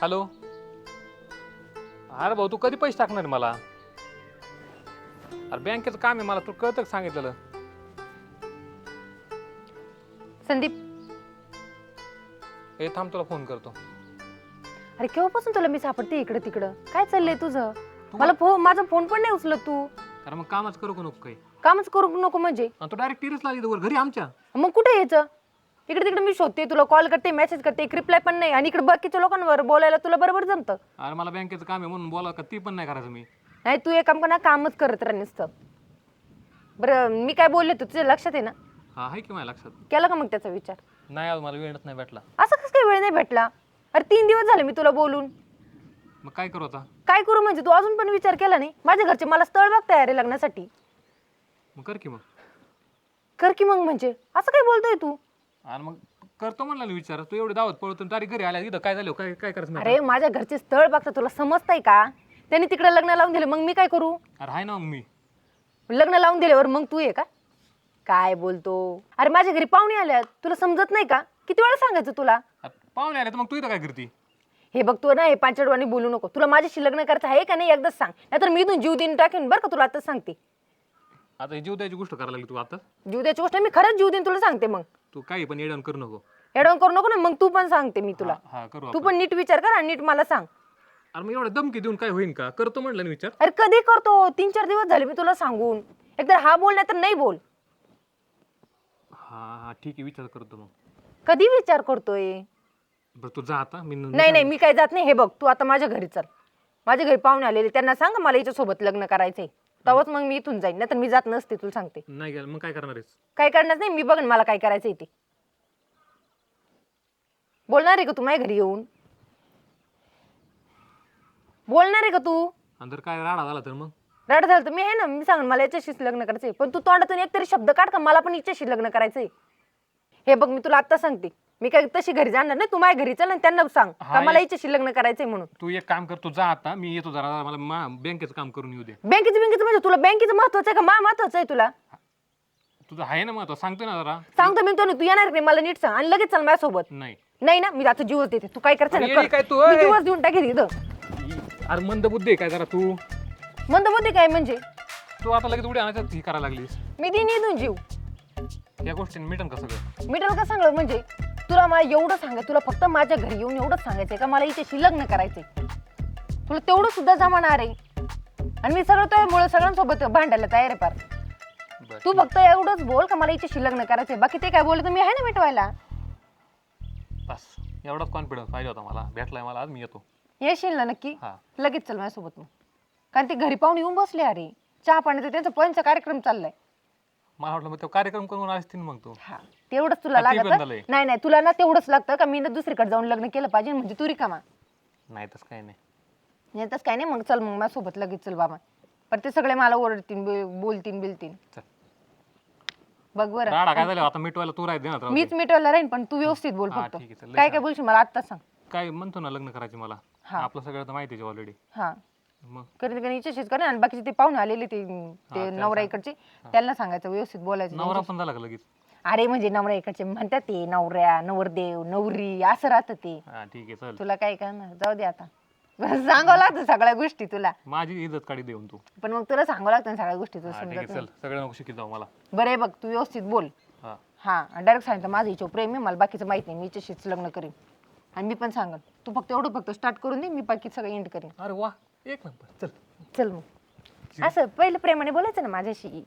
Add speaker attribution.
Speaker 1: Hello. अरे भाऊ, तू कधी पैसे टाकणार मला? अरे बँकेचं काम आहे, मला तू कळतं का सांगितलेलं?
Speaker 2: संदीप,
Speaker 1: हे थांब, तुला फोन करतो.
Speaker 2: अरे केव्हापासून तुला मी सापडते इकडे तिकडं? काय चाललंय तुझं? मला माझा फोन पण नाही उचलत तू.
Speaker 1: अरे मग कामच करू का नको काही?
Speaker 2: कामच करू नको म्हणजे?
Speaker 1: तू डायरेक्ट टेरेस लागली वर घरी आमच्या.
Speaker 2: मग कुठे यायचं? इकडे तिकडे मी शोधते, तुला कॉल करते, मेसेज करते, एक रिप्लाय पण नाही. आणि इकडे बाकीच्या लोकांवर बोलायला तुला बरोबर जमतं?
Speaker 1: अरे मला बँकेचं काम आहे म्हणून बोला का, ती पण नाही करायचं मी.
Speaker 2: नाही, तू एक काम कर ना, कामच करत राह नुसतं. बरं, मी काय बोलले तुझ्या लक्षात आहे ना?
Speaker 1: हा, आहे की माझ्या लक्षात.
Speaker 2: केला का मग त्याचा विचार?
Speaker 1: नाही, आज मला वेळच नाही भेटला.
Speaker 2: असं कसं काही वेळ नाही भेटला? अरे 3 दिवस झाले मी तुला बोलून.
Speaker 1: मग काय करू आता?
Speaker 2: काय करू म्हणजे? तू अजून पण विचार केला नाही? माझ्या घरचे मला स्थळ बघताय अरे लग्नासाठी.
Speaker 1: मग कर की मग.
Speaker 2: कर की मग म्हणजे? असं काय बोलतोय तू?
Speaker 1: आणि मग करतो म्हणला ना विचार. तू एवढी दावत पळतो तारीख घरी आल्या इथं काय झालं? काय काय करायचं?
Speaker 2: अरे माझ्या घरचे स्थळ बघता, तुला समजतंय का? त्यांनी तिकडे लग्न लावून दिले, मग मी काय करू?
Speaker 1: अरे आहे ना मग मी.
Speaker 2: लग्न लावून दिल्यावर मग तू ये का? काय बोलतो? अरे माझ्या घरी पाहुणे आल्यात, तुला समजत नाही का? किती वेळा सांगायचं तुला?
Speaker 1: पाहुणे आले तर मग तू इथं काय करती?
Speaker 2: हे बघ, तू ना हे पांचडवाणी बोलू नको. तुला माझ्याशी लग्न करायचं आहे का नाही एकदाच सांग, नाहीतर मी इथून जीव देऊन टाकेन बरं का. तुला आताच सांगते.
Speaker 1: आता जीव द्यायची गोष्ट करायला लागली तू आता.
Speaker 2: जीव द्यायची गोष्ट मी खरंच जीव देईन तुला सांगते. मग
Speaker 1: तू काही पण येडवण करू नको.
Speaker 2: एडवण करू नको ना. मग तू पण सांगते मी तुला.
Speaker 1: हा करू
Speaker 2: तू
Speaker 1: आपण.
Speaker 2: पण नीट विचार कर आणि नीट मला सांग.
Speaker 1: अरे मग एवढं धमकी देऊन काय होईन का? करतो म्हणलं ना विचार.
Speaker 2: अरे कधी करतो? 3-4 दिवस झाले मी तुला सांगून. एकदा हा बोल नाही तर नाही बोल.
Speaker 1: हा हा ठीक आहे, विचार करतो मग.
Speaker 2: कधी विचार करतोय?
Speaker 1: बरं तू जा आता. मी
Speaker 2: नाही, मी काय जात नाही. हे बघ, तू आता माझ्या घरी चल. माझ्या घरी पाहुणे आलेले, त्यांना सांग मला हिच्यासोबत लग्न करायचंय. तेव्हाच मग मी इथून जाईन, नाहीतर मी जात नसते. तुला सांगते.
Speaker 1: नाही गेलं मग काय करणार आहेस?
Speaker 2: काय करणार नाही मी. बघन मला काय करायचंय ते. बोलणार आहे का तू माझ्या घरी येऊन? बोलणार आहे का तू?
Speaker 1: आणि जर काय राडा झाला तर मग?
Speaker 2: रड झालं तर मी आहे ना, मी सांग मला याच्याशीच लग्न करायचंय. पण तू तोंडातून एकतरी शब्द काढ का मला पण हिच्याशी लग्न करायचंय. हे बघ, मी तुला आता सांगते, मी काय तशी घरी जाणार नाही. तू माझ्या घरी चल आणि त्यांना सांग का मला हिच्याशी लग्न करायचंय म्हणून.
Speaker 1: तू एक काम कर, तू जा आता. मी येतो जरा, मला बँकेचं काम करून येऊ दे.
Speaker 2: बँकेचं म्हणजे तुला बँकेचं महत्वाचं आहे का महत्वाचं आहे तुला?
Speaker 1: तुझं आहे ना महत्व, सांगतो ना जरा.
Speaker 2: सांगतो मी. तू येणार नाही मला नीट सांग आणि लगेच चल माझ्यासोबत.
Speaker 1: नाही
Speaker 2: नाही ना, मी आता जीवच देते. तू काय करायचं
Speaker 1: अरे
Speaker 2: ना
Speaker 1: येडी
Speaker 2: कर.
Speaker 1: काय तू,
Speaker 2: मी
Speaker 1: ए?
Speaker 2: जीवच देऊन टाकेल इथं.
Speaker 1: अरे मंदबुद्धी आहे काय जरा तू?
Speaker 2: मंदबुद्धी काय म्हणजे?
Speaker 1: तू आता लगेच उड्या आणायचं ही करायला लागलीस.
Speaker 2: मी दिन इथून जीव.
Speaker 1: या गोष्टीने मिटन का सगळं?
Speaker 2: मिटल का सांगलं म्हणजे? तुला मला एवढं सांगायचं, तुला फक्त माझ्या घरी येऊन एवढंच सांगायचंय का मला हिच्याशी लग्न करायचंय. तुला तेवढं सुद्धा जमाणार आहे. आणि मी सगळं तुझ्यामुळे सगळ्यांसोबत भांडायला तयार आहे पार.
Speaker 1: बरं,
Speaker 2: तू फक्त एवढंच बोल का मला हिच्याशी लग्न करायचंय. बाकी ते काय बोलत मी आहे ना मिटवायला.
Speaker 1: बस एवढाच कॉन्फिडन्स पाहिजे होता मला. भेटलाय मला आज, मी येतो.
Speaker 2: येशील ना नक्की?
Speaker 1: हा.
Speaker 2: लगेच चल माझ्यासोबत मग. कारण ते घरी पाहुणे येऊन बसले अरे. चहा पाण्याचा त्यांचा पंचा कार्यक्रम चाललाय.
Speaker 1: मला वाटलं मग तो कार्यक्रम करून असतील मग तू.
Speaker 2: हा, तेवढंच तुला
Speaker 1: का ती
Speaker 2: लागत?
Speaker 1: बंदलय?
Speaker 2: नाही, तुला ना तेवढंच लागतं का मी ना दुसरीकडे जाऊन लग्न केलं पाहिजे म्हणजे तू रिकामा.
Speaker 1: नाही तसं काही नाही.
Speaker 2: नाही तसं काय नाही. मग चल मग माझ्यासोबत लगेच चल बाबा. पण ते सगळे मला ओरडतील, बोलतील बिलतील.
Speaker 1: चल.
Speaker 2: बघ बरं.
Speaker 1: राडा काय झालं आता? मिटवायला तू राहते ना.
Speaker 2: मीच मिटवायला राहीन पण तू व्यवस्थित बोल
Speaker 1: हा,
Speaker 2: फक्त.
Speaker 1: ठीक आहे, चल, लय
Speaker 2: काय
Speaker 1: छान.
Speaker 2: काय बोलशील मला आत्ताच सांग.
Speaker 1: काय म्हणतो ना, लग्न करायचे मला.
Speaker 2: हा.
Speaker 1: आपलं सगळं तर माहिती आहे ऑलरेडी.
Speaker 2: हा,
Speaker 1: मग
Speaker 2: कधी हिच्याशीच करेन. आणि बाकीचे ते पाहुणे आलेले ते
Speaker 1: त्याला
Speaker 2: नवरा
Speaker 1: सांग.
Speaker 2: इकडचे त्यांना सांगायचं, व्यवस्थित बोलायचं.
Speaker 1: नवरा पण झाला का लगेच?
Speaker 2: अरे म्हणजे नवरा इकडचे म्हणतात ते नवऱ्या, नवरदेव, नवरी असं राहतं ते.
Speaker 1: हा ठीक आहे, चल.
Speaker 2: तुला काय करणार, जाऊ दे आता. सांगावं लागतं सगळ्या गोष्टी तुला.
Speaker 1: माझी इज्जत काढी देऊन तू.
Speaker 2: पण मग तुला सांगावं लागतं ना सगळ्या गोष्टी. तुला
Speaker 1: हा ठीक
Speaker 2: समजत
Speaker 1: आहे,
Speaker 2: नाही.
Speaker 1: चल. सगळं नको शिकत जाऊ मला.
Speaker 2: बरं आहे बघ, तू व्यवस्थित बोल.
Speaker 1: हा.
Speaker 2: हा, डायरेक्ट सांगितलं माझं हिच्यावर प्रेम आहे, मला बाकीचं माहित नाही, मी हिच्याशीच लग्न करेन. आणि मी पण सांगन, तू फक्त एवढं फक्त स्टार्ट करून दे, मी बाकी सगळं एंड करेन.
Speaker 1: अरे वा, एक नंबर. चल.
Speaker 2: चल मग. असं पहिलं प्रेमाने बोलायचं ना माझ्याशी.